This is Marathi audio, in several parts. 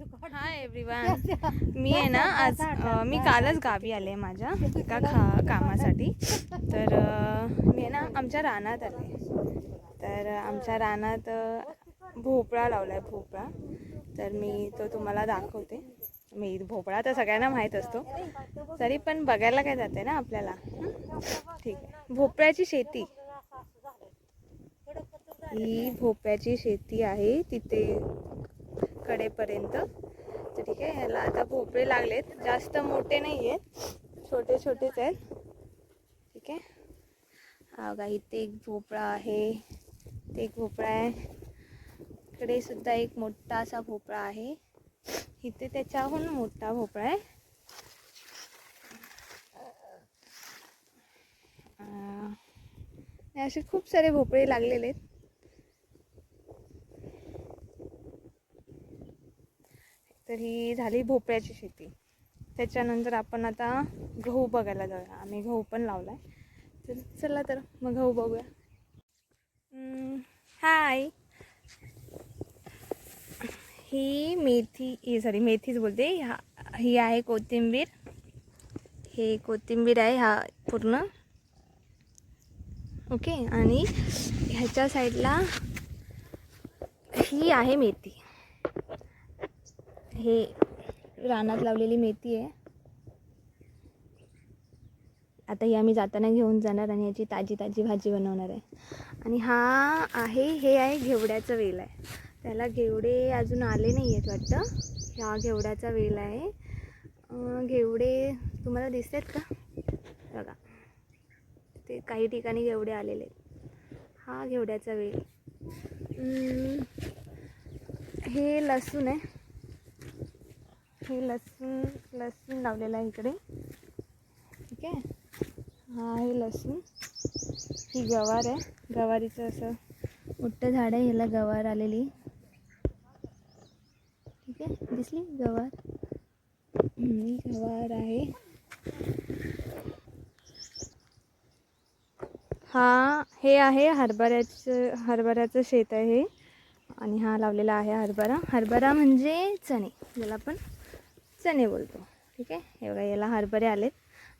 हाय एव्हरीवन, मी आहे ना आज मी कालच गावी आले माझ्या एका कामासाठी. तर मी आहे ना आमच्या रानात आले. तर आमच्या रानात भोपळा लावला आहे, भोपळा. तर मी तो तुम्हाला दाखवते. मी भोपळा तर सगळ्यांना माहीत असतो, तरी पण बघायला काय जाते ना आपल्याला. ठीक आहे, भोपळ्याची शेती, ही भोपळ्याची शेती आहे तिथे कडेपर्यंत. तर ठीक आहे, ह्याला आता भोपळे लागलेत, जास्त मोठे नाही आहेत, छोटे छोटेच आहेत. ठीक आहे, हा बघा, इथे एक भोपळा आहे, इथे एक भोपळा आहे, इकडे सुद्धा एक मोठा असा भोपळा आहे, इथे त्याच्याहून मोठा भोपळा आहे. असे खूप सारे भोपळे लागलेले आहेत. तर ही झाली भोपळ्याची शेती. त्याच्यानंतर आपण आता गहू बघायला जाऊया. आम्ही गहू पण लावला आहे. तर चला तर मग गहू बघूया. हाय, ही मेथीच बोलते. ही आहे कोथिंबीर. हे कोथिंबीर आहे हा पूर्ण. ओके, आणि ह्याच्या साईडला ही आहे मेथी. हे रानात लावलेली मेथी आहे. आता ही आम्ही जाताना घेऊन जाणार आणि याची ताजी ताजी भाजी बनवणार आहे. आणि हे आहे घेवड्याचं वेल आहे. त्याला घेवडे अजून आले नाही आहेत वाटतं. हा घेवड्याचा वेल आहे. घेवडे तुम्हाला दिसत आहेत का बघा, ते काही ठिकाणी घेवडे आलेले आहेत. हा घेवड्याचा वेल. हे लसूण आहे. हे लसूण लावलेलं आहे इकडे. ठीक आहे, हा आहे लसूण. ही गवार आहे. गवारीचं असं मोठं झाड आहे, ह्याला गवार आलेली. ठीक आहे, दिसली गवार. ही गवार आहे. हे आहे हरभऱ्याचं शेत आहे हे. आणि हा लावलेला आहे हरभरा म्हणजे चणे, ज्याला आपण चणे बोलतो. ठीक आहे, हे बघा, याला हरभरे आलेत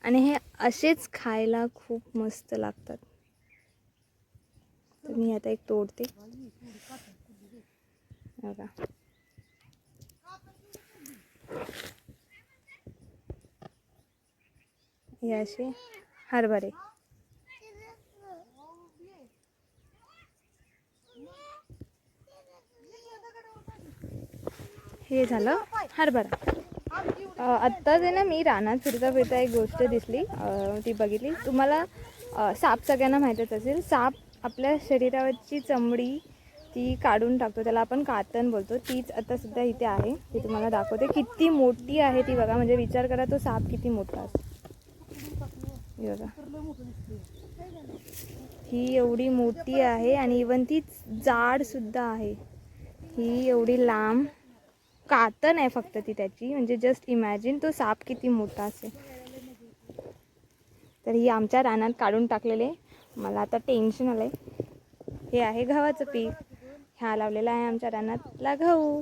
आणि हे असेच खायला खूप मस्त लागतात. तर मी आता एक तोडते बघा. हे असे हरभरे. हे झालं हरभरा. आत्ताच आहे ना मी रानात फिरता एक गोष्ट दिसली, ती बघितली. तुम्हाला साप सगळ्यांना माहीतच असेल. साप आपल्या शरीरावरची चमडी ती काढून टाकतो, त्याला आपण कातन बोलतो. तीच आता सुद्धा इथे आहे, ती तुम्हाला दाखवते. किती मोठी आहे ती बघा, म्हणजे विचार करा तो साप किती मोठा असतो. बघा, ही एवढी मोठी आहे आणि इवन ती जाड सुद्धा आहे. ही एवढी लांब कातन आहे फक्त ती त्याची, म्हणजे जस्ट इमॅजिन तो साप किती मोठा असेल. तर ही आमच्या रानात काढून टाकलेले. मला आता टेन्शन आलंय. हे आहे गव्हाचं पीक. ह्या लावलेला आहे आमच्या रानातला गहू.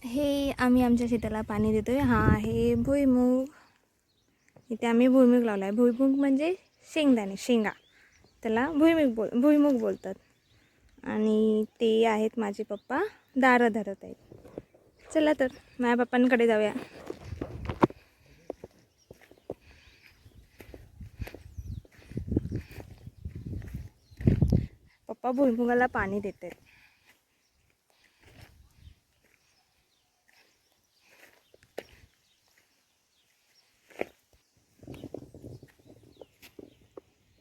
हे आम्ही आमच्या शेताला पाणी देतोय. हा आहे भुईमूग. इथे आम्ही भुईमूग लावला आहे. भुईमूग म्हणजे शेंगा, त्याला भुईमूग बोलतात. आणि ते आहेत माझे पप्पा, दारं धरत आहेत. चला तर माझ्या पप्पांकडे जाऊया. पप्पा भुईमुगाला पाणी देत आहेत.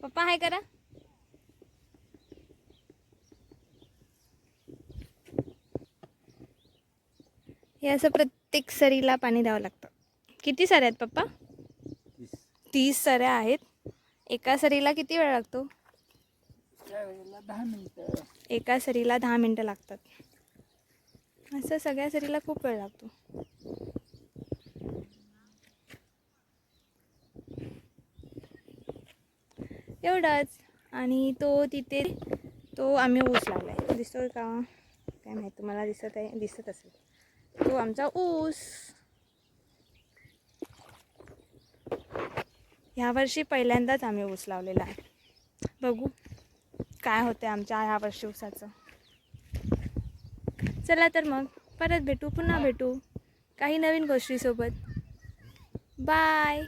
पप्पा हाय करा. हे असं प्रत्येक सरीला पाणी द्यावं लागतं. किती सऱ्या आहेत पप्पा? 30 सऱ्या आहेत. एका सरीला किती वेळ लागतो? त्यावेळेला 10 मिनिटं. एका सरीला 10 मिनटं लागतात. असं सगळ्या सरीला खूप वेळ लागतो. एवढंच. आणि तो तिथे तो आम्ही ऊस लावला आहे. दिसतोय का? काय माहीत तुम्हाला दिसत असेल. तो आमचा ऊस. ह्यावर्षी पहिल्यांदाच आम्ही ऊस लावलेला आहे. बघू काय होते आमच्या ह्यावर्षी ऊसाचं. चला तर मग परत भेटू, पुन्हा भेटू काही नवीन गोष्टीसोबत. बाय.